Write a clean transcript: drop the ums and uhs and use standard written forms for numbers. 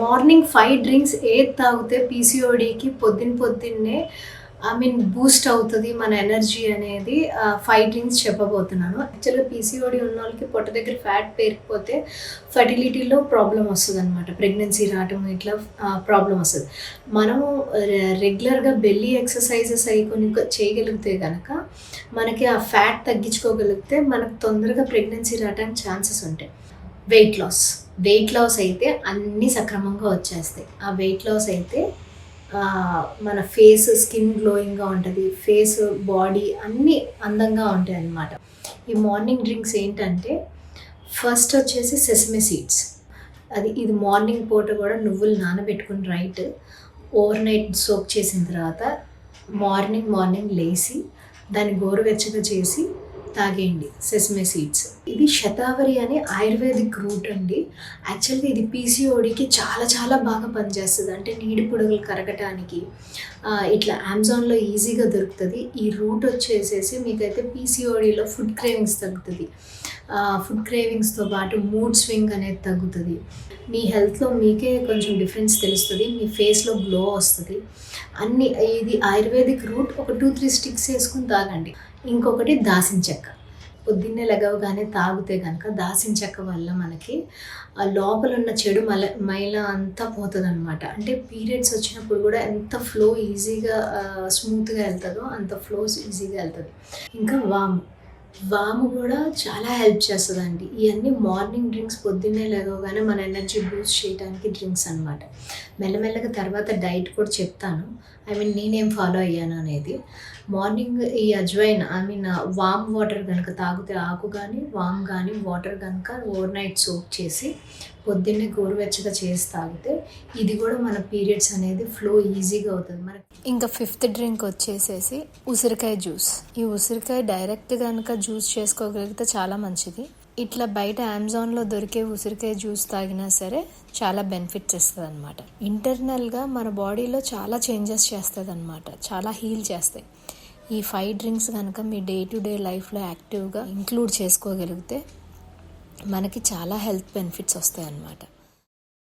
Morning 5 drinks ఏది తాగితే పీసీఓడీకి పొద్దున్నే బూస్ట్ అవుతుంది మన ఎనర్జీ అనేది 5 డ్రింక్స్ చెప్పబోతున్నాను. యాక్చువల్‌గా పీసీఓడీ ఉన్నోళ్ళకి పొట్ట దగ్గర ఫ్యాట్ పేరుకుపోతే ఫర్టిలిటీలో ప్రాబ్లమ్ వస్తదనమాట. ప్రెగ్నెన్సీ రావటం ఇట్లా ప్రాబ్లమ్ వస్తది. మనము రెగ్యులర్‌గా బెల్లీ ఎక్సర్‌సైజెస్ అయి కొన్ని చేయగలిగితే గనక మనకి ఆ ఫ్యాట్ తగ్గించుకోగలిగితే మనకు తొందరగా ప్రెగ్నెన్సీ రావడానికి ఛాన్సెస్ ఉంటాయి. వెయిట్ లాస్ అయితే అన్నీ సక్రమంగా వచ్చేస్తాయి. ఆ వెయిట్ లాస్ అయితే మన ఫేస్ స్కిన్ గ్లోయింగ్‌గా ఉంటది. ఫేస్, బాడీ అన్నీ అందంగా ఉంటాయన్నమాట. ఈ మార్నింగ్ డ్రింక్స్ ఏంటంటే ఫస్ట్ వచ్చేసి సెసమే సీడ్స్. ఇది మార్నింగ్ పూట కూడా నువ్వులు నానబెట్టుకుని ఓవర్ నైట్ సోక్ చేసిన తర్వాత మార్నింగ్ లేసి దాన్ని గోరువెచ్చగా చేసి తాగేయండి సెసమే సీడ్స్. ఇది శతావరి అనే ఆయుర్వేదిక్ రూట్ అండి. యాక్చువల్‌గా ఇది పీసీఓడీకి చాలా చాలా బాగా పనిచేస్తుంది. అంటే నీడి పొడుగులు కరగటానికి ఇట్లా అమెజాన్‌లో ఈజీగా దొరుకుతుంది. ఈ రూట్ వచ్చేసేసి మీకైతే పీసీఓడీలో ఫుడ్ క్రేవింగ్స్ తగ్గుతుంది. ఫుడ్ క్రేవింగ్స్తో పాటు మూడ్ స్వింగ్ అనేది తగ్గుతుంది. మీ హెల్త్లో మీకే కొంచెం డిఫరెన్స్ తెలుస్తుంది. మీ ఫేస్లో గ్లో వస్తుంది. ఇది ఆయుర్వేదిక్ రూట్. ఒక 2-3 స్టిక్స్ వేసుకుని తాగండి. ఇంకొకటి దాసిన చెక్క. పొద్దున్నే లెగవగానే తాగితే కనుక దాసిన చెక్క వల్ల మనకి లోపల ఉన్న చెడు మైల అంతా పోతుందన్నమాట. అంటే పీరియడ్స్ వచ్చినప్పుడు కూడా ఎంత ఫ్లో ఈజీగా స్మూత్గా వెళ్తుందో అంత ఫ్లోస్ ఈజీగా వెళ్తుంది. ఇంకా వాము కూడా చాలా హెల్ప్ చేస్తుందండి. ఇవన్నీ మార్నింగ్ డ్రింక్స్ పొద్దున్నే లేవగానే మన ఎనర్జీ బూస్ట్ చేయడానికి డ్రింక్స్ అనమాట. మెల్లమెల్లగా తర్వాత డైట్ కూడా చెప్తాను. నేనేం ఫాలో అయ్యాను అనేది. మార్నింగ్ ఈ అజ్వైన్ వామ్ వాటర్ కనుక తాగితే ఆకు కానీ వామ్ కానీ వాటర్ కనుక ఓవర్ నైట్ సోక్ చేసి పొద్దున్నే గోరువెచ్చగా చేసి తాగితే ఇది కూడా మన పీరియడ్స్ అనేది ఫ్లో ఈజీగా అవుతుంది మనకి. ఇంకా 5th డ్రింక్ వచ్చేసేసి ఉసిరికాయ జ్యూస్. ఈ ఉసిరికాయ డైరెక్ట్ కనుక జ్యూస్ చేసుకోగలిగితే చాలా మంచిది. ఇట్లా బయట అమెజాన్లో దొరికే ఉసిరికాయ జ్యూస్ తాగినా సరే చాలా బెనిఫిట్స్ ఇస్తుంది అనమాట. ఇంటర్నల్గా మన బాడీలో చాలా చేంజెస్ చేస్తుంది అనమాట. చాలా హీల్ చేస్తాయి. ఈ 5 డ్రింక్స్ కనుక మీ డే టు డే లైఫ్లో యాక్టివ్గా ఇంక్లూడ్ చేసుకోగలిగితే మనకి చాలా హెల్త్ బెనిఫిట్స్ వస్తాయి అన్నమాట.